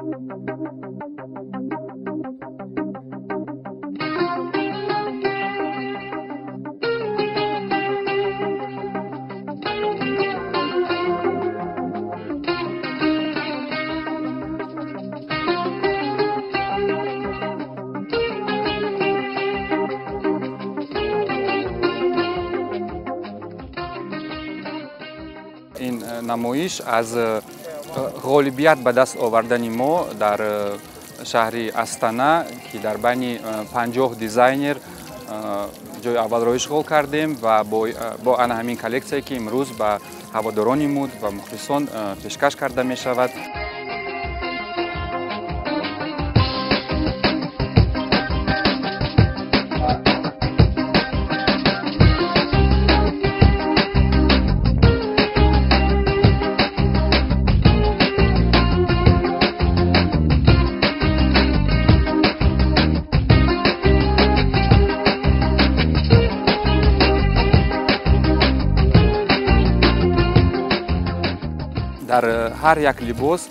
این نمایش از غالبیت به دست آوردن ما در شهر استانا که در بین 50 دیزاینر جای اول را اشغال کردیم و با آن همین کلکسیایی که امروز به هواداران مود و مخلصان پیشکش کرده می شود. در هر یک لباس،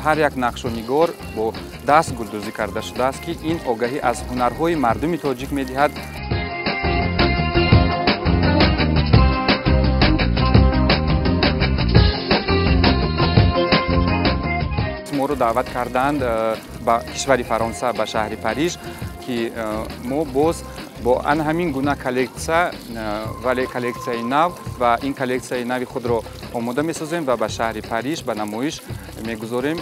هر یک نقش و نگار با دست گلدوزی کرده شده است که این آگاهی از هنرهای مردم تاجیک می‌دهد. ما رو دعوت کردند به کشور فرانسه، به شهر پاریژ که ما باز با آن همین گونه کلکسیون ولی کلکسیون نو و این کلکسیون نو خود را آماده می‌سازیم و به شهر پاریژ به نمایش می‌گذاریم.